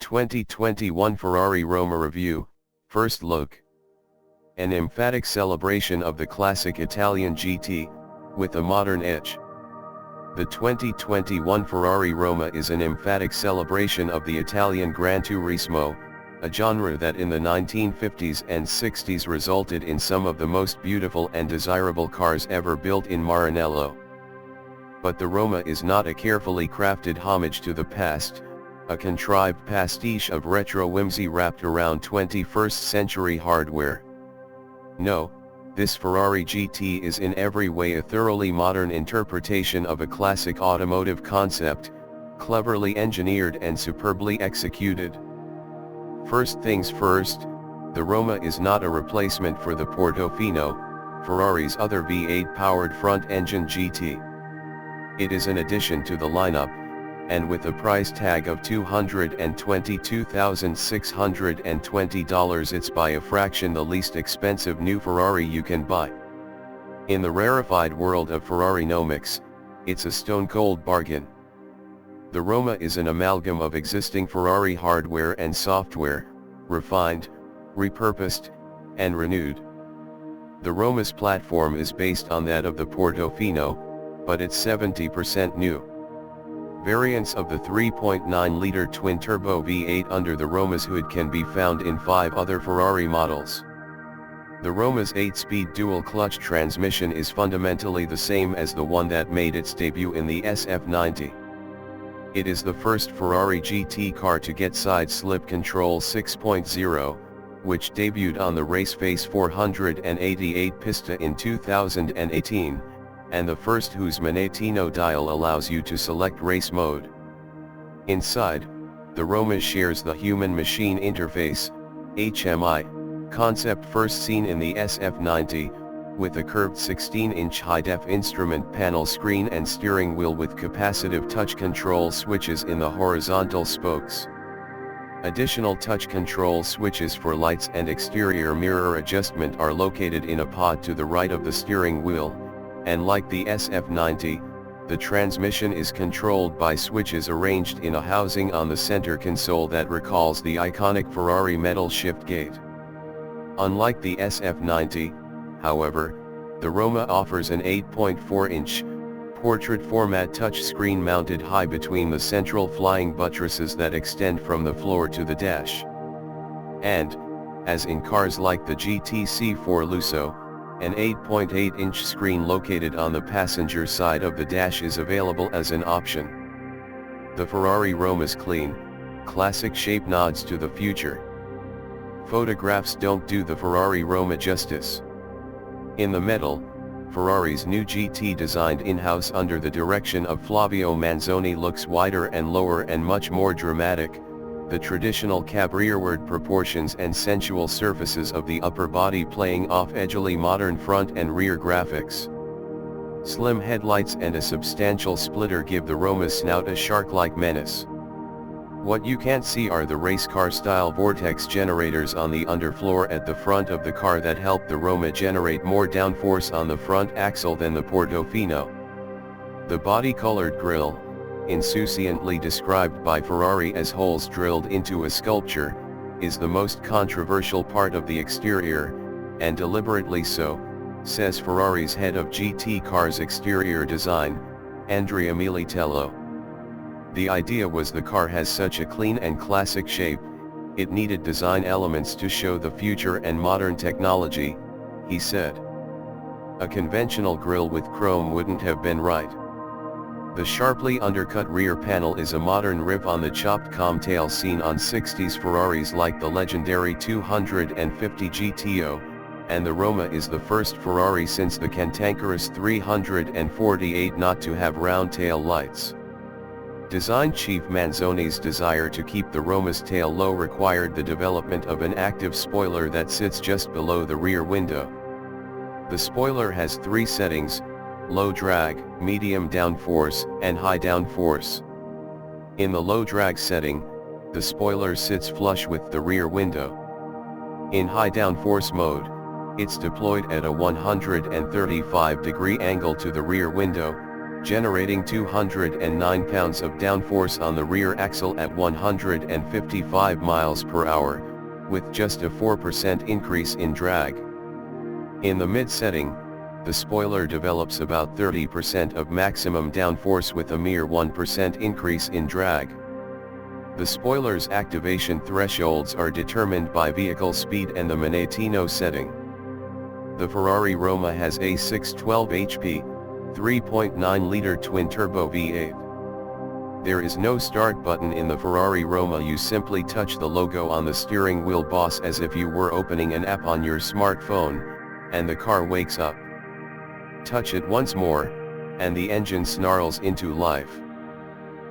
2021 Ferrari Roma Review, First Look. An emphatic celebration of the classic Italian GT, with a modern edge. The 2021 Ferrari Roma is an emphatic celebration of the Italian Gran Turismo, a genre that in the 1950s and 60s resulted in some of the most beautiful and desirable cars ever built in Maranello. But the Roma is not a carefully crafted homage to the past, a contrived pastiche of retro whimsy wrapped around 21st century hardware. No, this Ferrari GT is in every way a thoroughly modern interpretation of a classic automotive concept, cleverly engineered and superbly executed. First things first, the Roma is not a replacement for the Portofino, Ferrari's other V8-powered front-engine GT. It is an addition to the lineup, and with a price tag of $222,620 it's by a fraction the least expensive new Ferrari you can buy. In the rarefied world of Ferrari-nomics, it's a stone-cold bargain. The Roma is an amalgam of existing Ferrari hardware and software, refined, repurposed, and renewed. The Roma's platform is based on that of the Portofino, but it's 70% new. Variants of the 3.9-liter twin-turbo V8 under the Roma's hood can be found in 5 other Ferrari models. The Roma's 8-speed dual-clutch transmission is fundamentally the same as the one that made its debut in the SF90. It is the first Ferrari GT car to get side-slip control 6.0, which debuted on the Raceface 488 Pista in 2018. And the first whose manettino dial allows you to select race mode. Inside, the Roma shares the human-machine interface, HMI, concept first seen in the SF90, with a curved 16-inch high-def instrument panel screen and steering wheel with capacitive touch control switches in the horizontal spokes. Additional touch control switches for lights and exterior mirror adjustment are located in a pod to the right of the steering wheel. And like the SF90, the transmission is controlled by switches arranged in a housing on the center console that recalls the iconic Ferrari metal shiftgate. Unlike the SF90, however, the Roma offers an 8.4-inch, portrait-format touchscreen mounted high between the central flying buttresses that extend from the floor to the dash. And, as in cars like the GT-C4 Lusso, an 8.8-inch screen located on the passenger side of the dash is available as an option. The Ferrari Roma's clean, classic shape nods to the future. Photographs don't do the Ferrari Roma justice. In the metal, Ferrari's new GT designed in-house under the direction of Flavio Manzoni looks wider and lower and much more dramatic, the traditional cab rearward proportions and sensual surfaces of the upper body playing off edgily modern front and rear graphics. Slim headlights and a substantial splitter give the Roma's snout a shark-like menace. What you can't see are the race car-style vortex generators on the underfloor at the front of the car that help the Roma generate more downforce on the front axle than the Portofino. The body-colored grille, insouciantly described by Ferrari as holes drilled into a sculpture, is the most controversial part of the exterior, and deliberately so, says Ferrari's head of GT cars exterior design, Andrea Militello. The idea was the car has such a clean and classic shape, it needed design elements to show the future and modern technology, he said. A conventional grille with chrome wouldn't have been right. The sharply undercut rear panel is a modern riff on the chopped comtail seen on 60s Ferraris like the legendary 250 GTO, and the Roma is the first Ferrari since the cantankerous 348 not to have round tail lights. Design chief Manzoni's desire to keep the Roma's tail low required the development of an active spoiler that sits just below the rear window. The spoiler has 3 settings: low drag, medium downforce, and high downforce. In the low drag setting, the spoiler sits flush with the rear window. In high downforce mode, it's deployed at a 135-degree angle to the rear window, generating 209 pounds of downforce on the rear axle at 155 miles per hour, with just a 4% increase in drag. In the mid-setting, the spoiler develops about 30% of maximum downforce with a mere 1% increase in drag. The spoiler's activation thresholds are determined by vehicle speed and the manettino setting. The Ferrari Roma has a 612 HP, 3.9-liter twin-turbo V8. There is no start button in the Ferrari Roma. You simply touch the logo on the steering wheel boss as if you were opening an app on your smartphone, and the car wakes up. Touch it once more, and the engine snarls into life.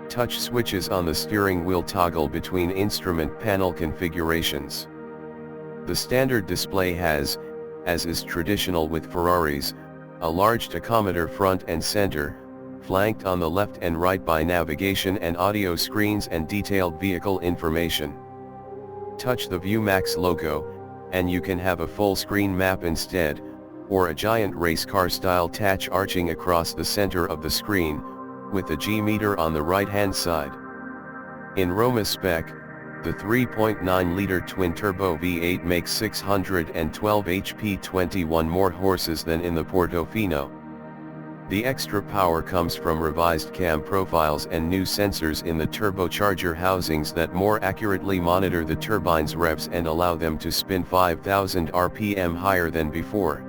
Touch switches on the steering wheel toggle between instrument panel configurations. The standard display has, as is traditional with Ferraris, a large tachometer front and center, flanked on the left and right by navigation and audio screens and detailed vehicle information. Touch the ViewMax logo, and you can have a full-screen map instead, or a giant race car style touch arching across the center of the screen, with a G-meter on the right-hand side. In Roma spec, the 3.9-liter twin-turbo V8 makes 612 HP, 21 more horses than in the Portofino. The extra power comes from revised cam profiles and new sensors in the turbocharger housings that more accurately monitor the turbine's revs and allow them to spin 5,000 RPM higher than before.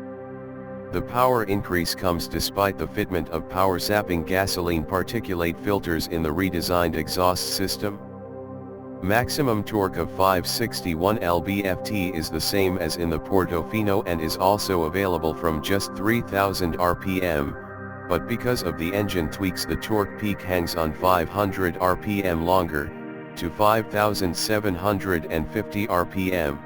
The power increase comes despite the fitment of power-sapping gasoline particulate filters in the redesigned exhaust system. Maximum torque of 561 lb-ft is the same as in the Portofino and is also available from just 3,000 RPM. But because of the engine tweaks, the torque peak hangs on 500 RPM longer, to 5,750 RPM.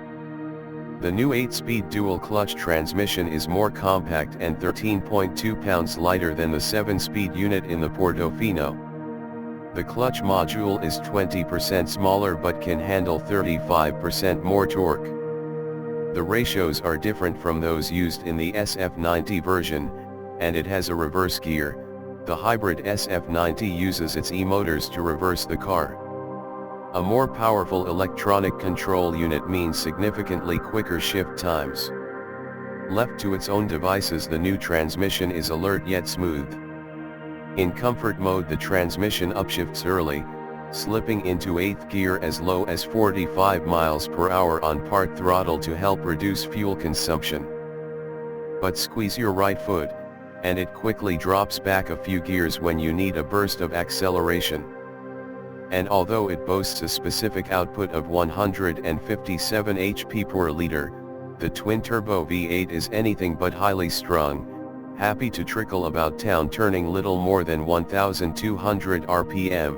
The new 8-speed dual-clutch transmission is more compact and 13.2 pounds lighter than the 7-speed unit in the Portofino. The clutch module is 20% smaller but can handle 35% more torque. The ratios are different from those used in the SF90 version, and it has a reverse gear. The hybrid SF90 uses its e-motors to reverse the car. A more powerful electronic control unit means significantly quicker shift times. Left to its own devices, the new transmission is alert yet smooth. In comfort mode, the transmission upshifts early, slipping into 8th gear as low as 45 miles per hour on part throttle to help reduce fuel consumption. But squeeze your right foot, and it quickly drops back a few gears when you need a burst of acceleration. And although it boasts a specific output of 157 HP per liter, the twin-turbo V8 is anything but highly strung, happy to trickle about town, turning little more than 1,200 RPM.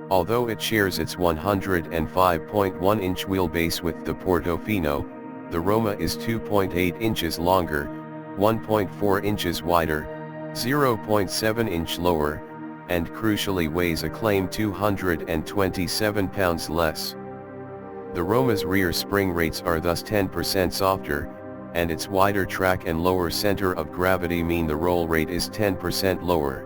Although it shares its 105.1-inch wheelbase with the Portofino, the Roma is 2.8 inches longer, 1.4 inches wider, 0.7 inch lower, and crucially weighs a claimed 227 pounds less. The Roma's rear spring rates are thus 10% softer, and its wider track and lower center of gravity mean the roll rate is 10% lower.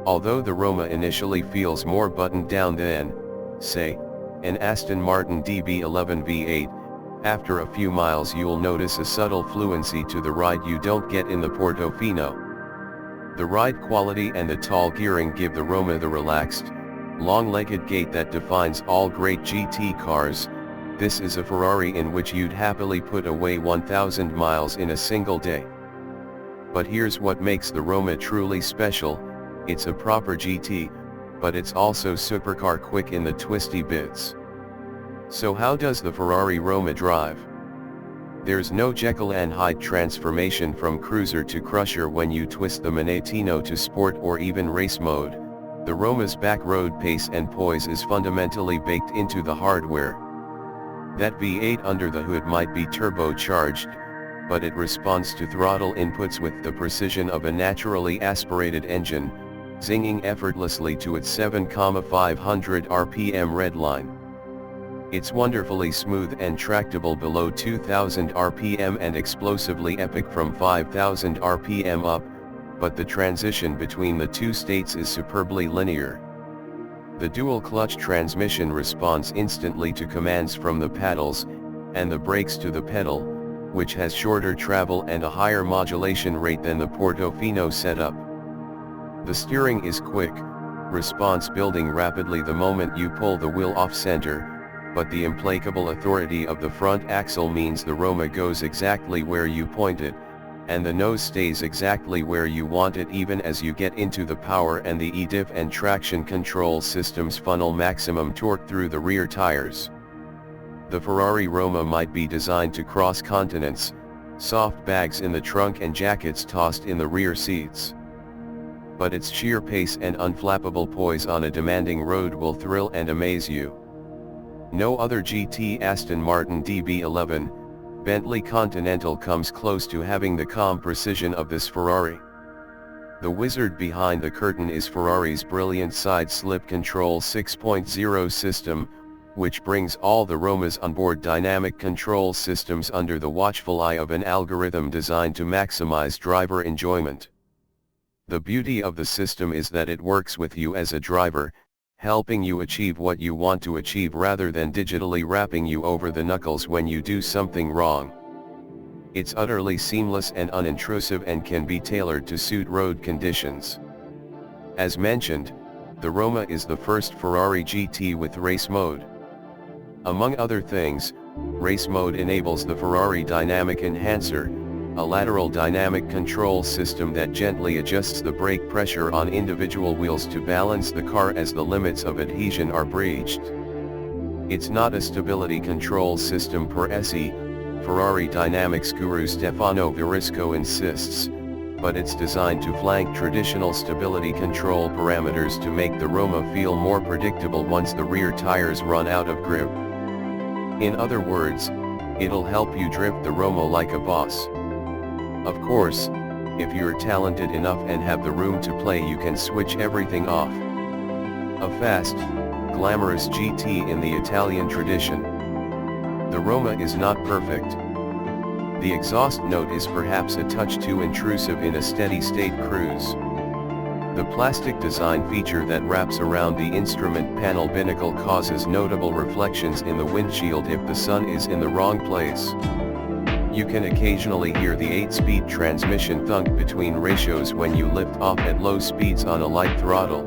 Although the Roma initially feels more buttoned down than, say, an Aston Martin DB11 V8, after a few miles you'll notice a subtle fluency to the ride you don't get in the Portofino. The ride quality and the tall gearing give the Roma the relaxed, long-legged gait that defines all great GT cars. This is a Ferrari in which you'd happily put away 1,000 miles in a single day. But here's what makes the Roma truly special: it's a proper GT, but it's also supercar quick in the twisty bits. So how does the Ferrari Roma drive? There's no Jekyll and Hyde transformation from cruiser to crusher when you twist the manettino to sport or even race mode. The Roma's back road pace and poise is fundamentally baked into the hardware. That V8 under the hood might be turbocharged, but it responds to throttle inputs with the precision of a naturally aspirated engine, zinging effortlessly to its 7,500 RPM redline. It's wonderfully smooth and tractable below 2,000 RPM and explosively epic from 5,000 RPM up, but the transition between the two states is superbly linear. The dual-clutch transmission responds instantly to commands from the paddles, and the brakes to the pedal, which has shorter travel and a higher modulation rate than the Portofino setup. The steering is quick, response building rapidly the moment you pull the wheel off-center, but the implacable authority of the front axle means the Roma goes exactly where you point it, and the nose stays exactly where you want it even as you get into the power, and the e-diff and traction control systems funnel maximum torque through the rear tires. The Ferrari Roma might be designed to cross continents, soft bags in the trunk and jackets tossed in the rear seats. But its sheer pace and unflappable poise on a demanding road will thrill and amaze you. No other GT Aston Martin DB11, Bentley Continental comes close to having the calm precision of this Ferrari. The wizard behind the curtain is Ferrari's brilliant side slip control 6.0 system, which brings all the Roma's onboard dynamic control systems under the watchful eye of an algorithm designed to maximize driver enjoyment. The beauty of the system is that it works with you as a driver, helping you achieve what you want to achieve rather than digitally rapping you over the knuckles when you do something wrong. It's utterly seamless and unintrusive and can be tailored to suit road conditions. As mentioned, the Roma is the first Ferrari GT with race mode. Among other things, race mode enables the Ferrari Dynamic Enhancer, a lateral dynamic control system that gently adjusts the brake pressure on individual wheels to balance the car as the limits of adhesion are breached. It's not a stability control system per se, Ferrari Dynamics guru Stefano Verisco insists, but it's designed to flank traditional stability control parameters to make the Roma feel more predictable once the rear tires run out of grip. In other words, it'll help you drift the Roma like a boss. Of course, if you're talented enough and have the room to play, you can switch everything off. A fast, glamorous GT in the Italian tradition. The Roma is not perfect. The exhaust note is perhaps a touch too intrusive in a steady-state cruise. The plastic design feature that wraps around the instrument panel binnacle causes notable reflections in the windshield if the sun is in the wrong place. You can occasionally hear the 8-speed transmission thunk between ratios when you lift off at low speeds on a light throttle.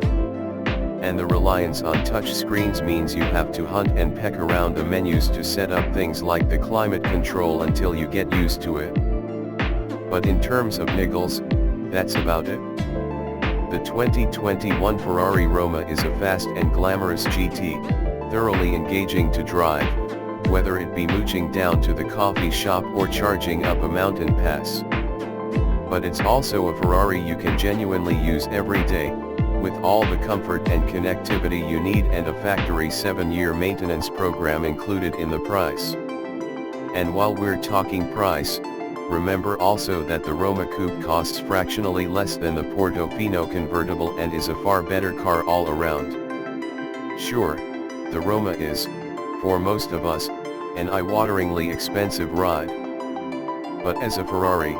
And the reliance on touch screens means you have to hunt and peck around the menus to set up things like the climate control until you get used to it. But in terms of niggles, that's about it. The 2021 Ferrari Roma is a fast and glamorous GT, thoroughly engaging to drive, whether it be mooching down to the coffee shop or charging up a mountain pass. But it's also a Ferrari you can genuinely use every day, with all the comfort and connectivity you need and a factory 7-year maintenance program included in the price. And while we're talking price, remember also that the Roma Coupe costs fractionally less than the Portofino convertible and is a far better car all around. Sure, the Roma is, for most of us, an eye-wateringly expensive ride. But as a Ferrari,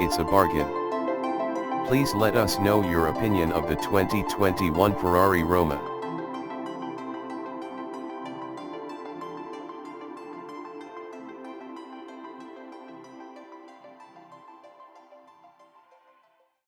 it's a bargain. Please let us know your opinion of the 2021 Ferrari Roma.